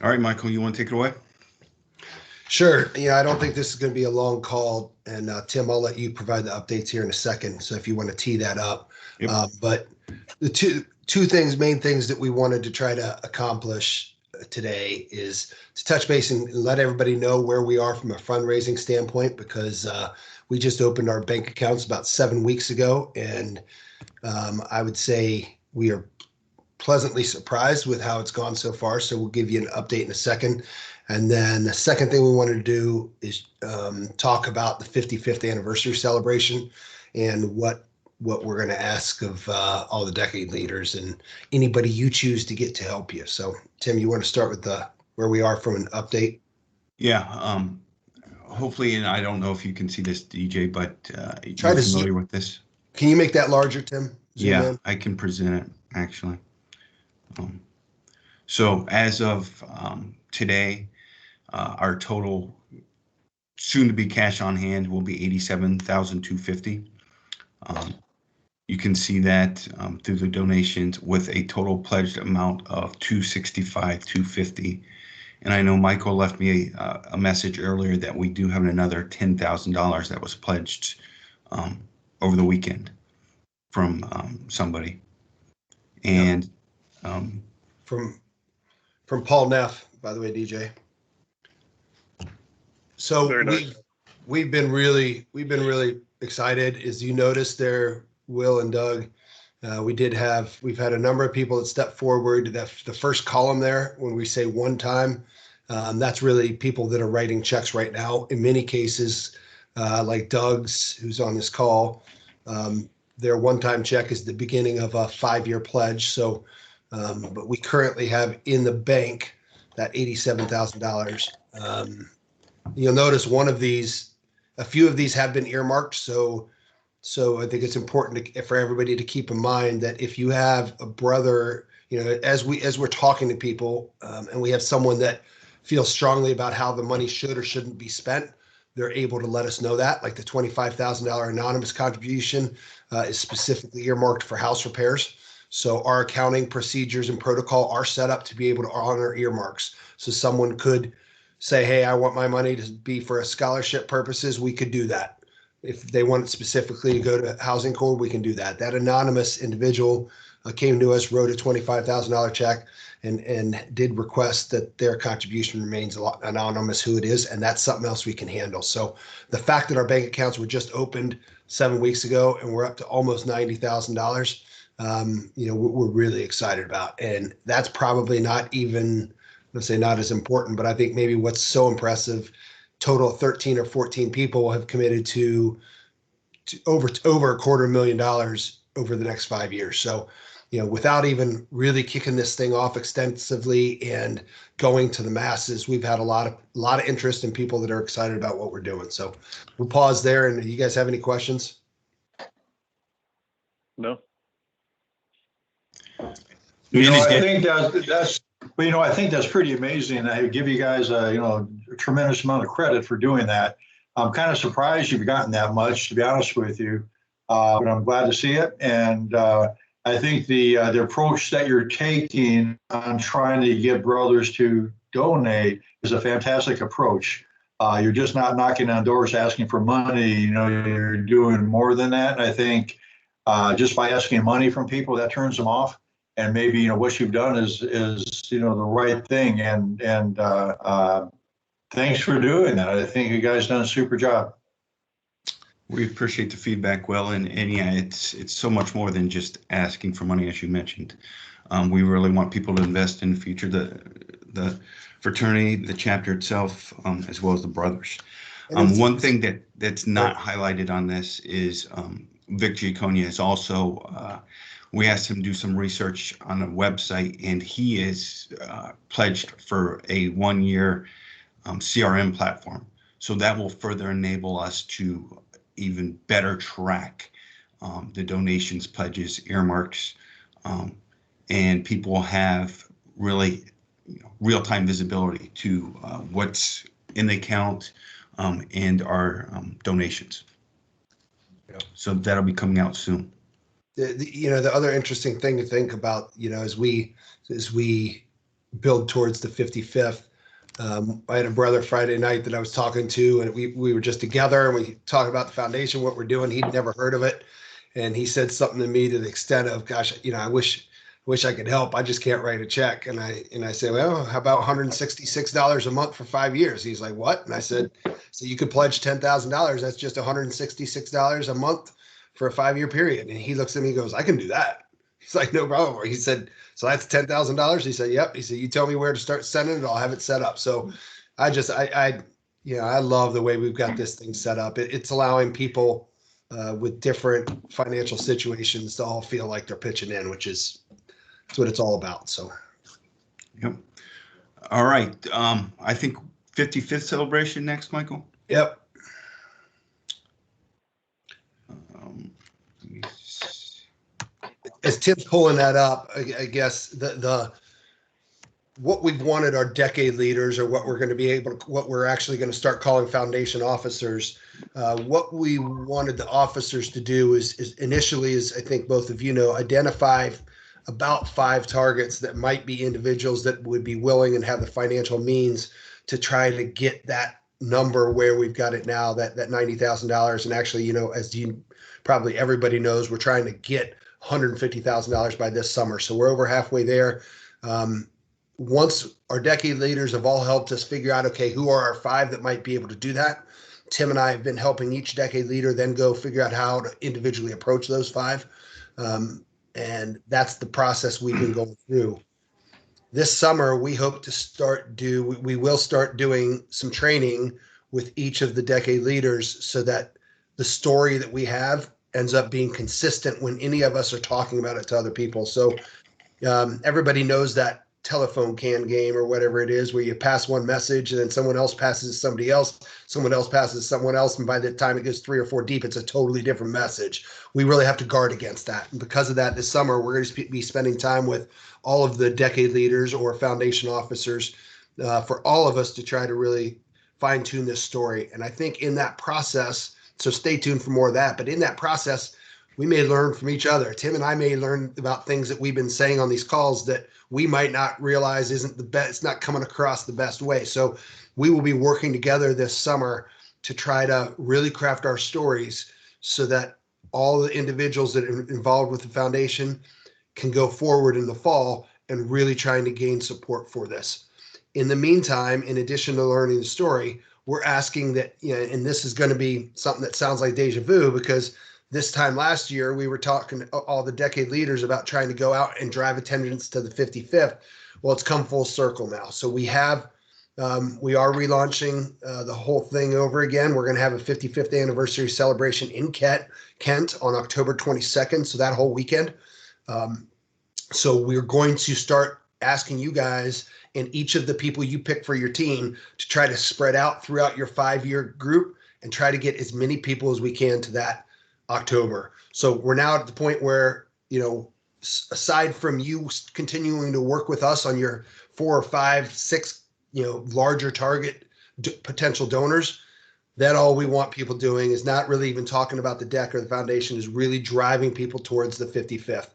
All right, Michael, you want to take it away? Sure. Yeah, I don't think this is going to be a long call. And Tim, I'll let you provide the updates here in a second. So if you want to tee that up. Yep. But the main things that we wanted to try to accomplish today is to touch base and let everybody know where we are from a fundraising standpoint, because we just opened our bank accounts about 7 weeks ago. And I would say we are pleasantly surprised with how it's gone so far. So we'll give you an update in a second. And then the second thing we wanted to do is talk about the 55th anniversary celebration and what we're going to ask of all the decade leaders and anybody you choose to get to help you. So Tim, you want to start with where we are from an update? Yeah. Hopefully, and I don't know if you can see this, DJ, but Try you're to familiar with this. Can you make that larger, Tim? Yeah, I can present it actually. So as of today, our total soon-to-be cash on hand will be $87,250. You can see that through the donations with a total pledged amount of $265,250. And I know Michael left me a message earlier that we do have another $10,000 that was pledged over the weekend from somebody. And from Paul Neff, by the way, DJ. So we've been really excited. As you noticed there, Will and Doug, we've had a number of people that stepped forward. The first column there, when we say one time, that's really people that are writing checks right now. In many cases, like Doug's, who's on this call, their one-time check is the beginning of a 5-year pledge. So, but we currently have in the bank that $87,000. You'll notice a few of these have been earmarked. So I think it's important for everybody to keep in mind that if you have a brother, as we're talking to people, and we have someone that feels strongly about how the money should or shouldn't be spent, they're able to let us know that. Like the $25,000 anonymous contribution is specifically earmarked for house repairs. So our accounting procedures and protocol are set up to be able to honor earmarks. So someone could say, hey, I want my money to be for a scholarship purposes. We could do that. If they want it specifically to go to Housing Corps, we can do that. That anonymous individual came to us, wrote a $25,000 check, and did request that their contribution remains anonymous who it is, and that's something else we can handle. So the fact that our bank accounts were just opened 7 weeks ago and we're up to almost $90,000, we're really excited about. And that's probably not even, let's say, not as important, but I think maybe what's so impressive, total 13 or 14 people have committed to over $250,000 over the next 5 years. So, without even really kicking this thing off extensively and going to the masses, we've had a lot of interest in people that are excited about what we're doing. So we'll pause there. And you guys have any questions? No. I think I think that's pretty amazing. I give you guys a tremendous amount of credit for doing that. I'm kind of surprised you've gotten that much, to be honest with you, but I'm glad to see it. And I think the approach that you're taking on trying to get brothers to donate is a fantastic approach. You're just not knocking on doors asking for money. You're doing more than that. And I think just by asking money from people, that turns them off. And maybe what you've done is the right thing. And thanks for doing that. I think you guys done a super job. We appreciate the feedback, Will, and yeah, it's so much more than just asking for money, as you mentioned. We really want people to invest in the future, the fraternity, the chapter itself, as well as the brothers. One thing that's not highlighted on this is Vic Giaconia is also. We asked him to do some research on a website, and he is pledged for a 1-year CRM platform. So that will further enable us to even better track the donations, pledges, earmarks, and people have really real-time visibility to what's in the account, and our donations. Yeah. So that'll be coming out soon. The other interesting thing to think about, as we build towards the 55th, I had a brother Friday night that I was talking to, and we were just together and we talked about the foundation, what we're doing. He'd never heard of it. And he said something to me to the extent of, gosh, I wish I could help. I just can't write a check. And I said, well, how about $166 a month for 5 years? He's like, what? And I said, so you could pledge $10,000. That's just $166 a month for a 5-year period. And he looks at me and goes, I can do that. He's like, no problem. He said, so that's $10,000. He said, yep. He said, you tell me where to start sending it. I'll have it set up. So I love the way we've got this thing set up. It's allowing people with different financial situations to all feel like they're pitching in, which is that's what it's all about. So, yep. All right. I think 55th celebration next, Michael. Yep. As Tim's pulling that up, I guess the what we've wanted our decade leaders, or what we're going to be what we're actually going to start calling foundation officers. What we wanted the officers to do is initially, as I think both of you know, identify about 5 targets that might be individuals that would be willing and have the financial means to try to get that number where we've got it now, that $90,000. And actually, as probably everybody knows, we're trying to get $150,000 by this summer. So we're over halfway there. Once our decade leaders have all helped us figure out, okay, who are our 5 that might be able to do that? Tim and I have been helping each decade leader then go figure out how to individually approach those 5. And that's the process we've been going through. This summer, we hope to we will start doing some training with each of the decade leaders so that the story that we have ends up being consistent when any of us are talking about it to other people. So everybody knows that telephone can game or whatever it is, where you pass one message and then someone else passes somebody else, someone else passes someone else, and by the time it goes 3 or 4 deep, it's a totally different message. We really have to guard against that. And because of that, this summer, we're going to be spending time with all of the decade leaders or foundation officers for all of us to try to really fine tune this story. And I think in that process, so stay tuned for more of that, but in that process, we may learn from each other. Tim and I may learn about things that we've been saying on these calls that we might not realize isn't the best, it's not coming across the best way. So we will be working together this summer to try to really craft our stories so that all the individuals that are involved with the foundation can go forward in the fall and really trying to gain support for this. In the meantime, in addition to learning the story, we're asking that, and this is going to be something that sounds like deja vu, because this time last year, we were talking to all the decade leaders about trying to go out and drive attendance to the 55th. Well, it's come full circle now. So we are relaunching the whole thing over again. We're going to have a 55th anniversary celebration in Kent on October 22nd. So that whole weekend. So we're going to start asking you guys and each of the people you pick for your team to try to spread out throughout your 5-year group and try to get as many people as we can to that October. So we're now at the point where, aside from you continuing to work with us on your 4 or 5, 6, larger target potential donors, that all we want people doing is not really even talking about the deck or the foundation, is really driving people towards the 55th.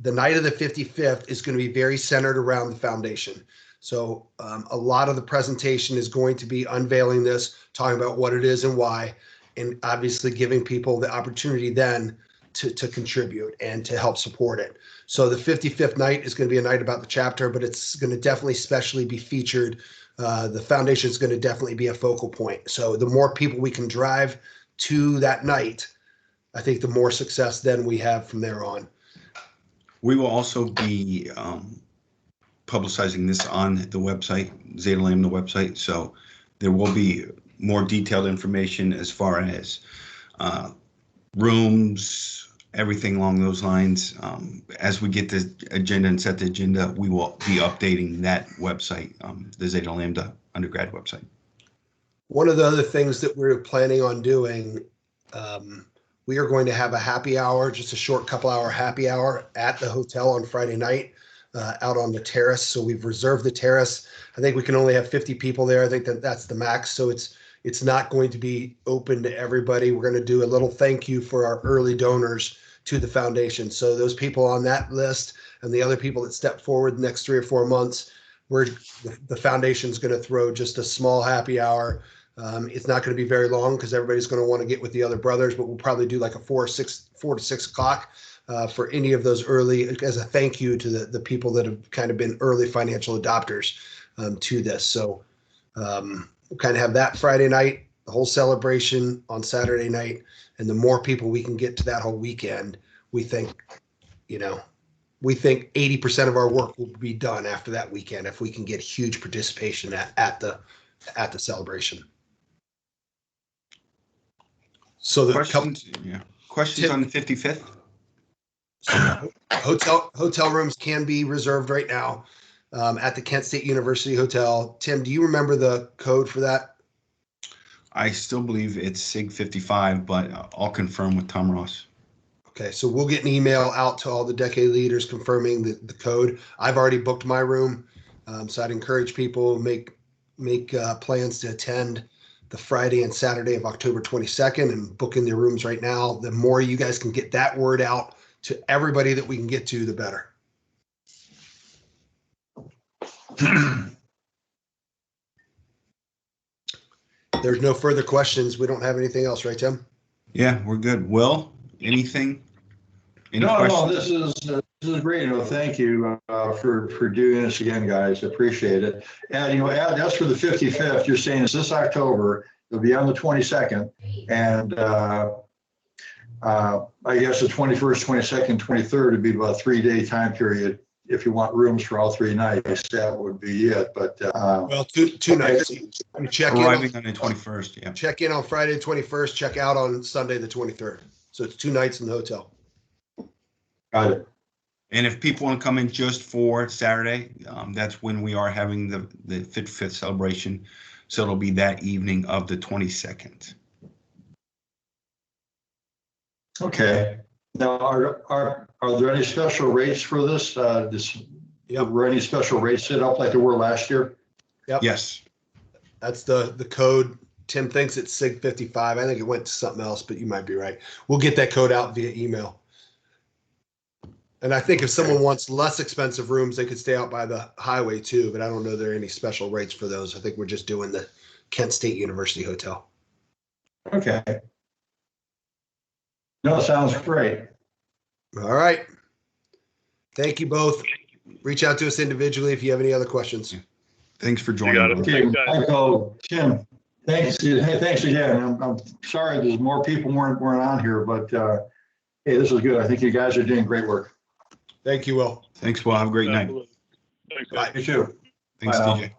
The night of the 55th is going to be very centered around the foundation. So a lot of the presentation is going to be unveiling this, talking about what it is and why, and obviously giving people the opportunity then to contribute and to help support it. So the 55th night is going to be a night about the chapter, but it's going to definitely specially be featured. The foundation is going to definitely be a focal point. So the more people we can drive to that night, I think the more success then we have from there on. We will also be publicizing this on the website, Zeta Lambda website. So there will be more detailed information as far as rooms, everything along those lines. As we get the agenda and set the agenda, we will be updating that website, the Zeta Lambda undergrad website. One of the other things that we're planning on doing, we are going to have a happy hour, just a short couple-hour happy hour at the hotel on Friday night out on the terrace. So we've reserved the terrace. I think we can only have 50 people there. I think that's the max. So it's It's not going to be open to everybody. We're going to do a little thank you for our early donors to the foundation. So those people on that list and the other people that step forward the next 3 or 4 months, the foundation's going to throw just a small happy hour. It's not going to be very long because everybody's going to want to get with the other brothers, but we'll probably do like a 4 to 6 o'clock for any of those early, as a thank you to the people that have kind of been early financial adopters to this. So we'll kind of have that Friday night, the whole celebration on Saturday night, and the more people we can get to that whole weekend, we think 80% of our work will be done after that weekend if we can get huge participation at the celebration. So the questions on the 55th. Hotel rooms can be reserved right now at the Kent State University Hotel. Tim, do you remember the code for that? I still believe it's SIG 55, but I'll confirm with Tom Ross. Okay, so we'll get an email out to all the decade leaders confirming the code. I've already booked my room, so I'd encourage people make plans to attend the Friday and Saturday of October 22nd and book in their rooms right now. The more you guys can get that word out to everybody that we can get to, the better. There's no further questions. We don't have anything else, right, Tim? Yeah, we're good. Will, anything? Any No, questions? this is great. Thank you for doing this again, guys. Appreciate it. And as for the 55th, you're saying it's this October. It'll be on the 22nd, and I guess the 21st, 22nd, 23rd would be about a 3-day time period. If you want rooms for all 3 nights, that would be it. But well, two nights. You check arriving on the 21st. Yeah. Check in on Friday the 21st. Check out on Sunday the 23rd. So it's 2 nights in the hotel. Got it. And if people want to come in just for Saturday, that's when we are having the 55th celebration. So it'll be that evening of the 22nd. Okay. Now, are there any special rates for this? Were any special rates set up like there were last year? Yep. Yes. That's the code. Tim thinks it's SIG 55. I think it went to something else, but you might be right. We'll get that code out via email. And I think if someone wants less expensive rooms, they could stay out by the highway too, but I don't know there are any special rates for those. I think we're just doing the Kent State University Hotel. Okay. No, sounds great. All right. Thank you both. Reach out to us individually if you have any other questions. Thanks for joining. Okay, Michael, Tim, thanks. Hey, thanks again. I'm sorry there's more people weren't on here, but hey, this was good. I think you guys are doing great work. Thank you, Will. Thanks, Will. Have a great night. Thanks, Bye. You too. Thanks, Bye now. DJ.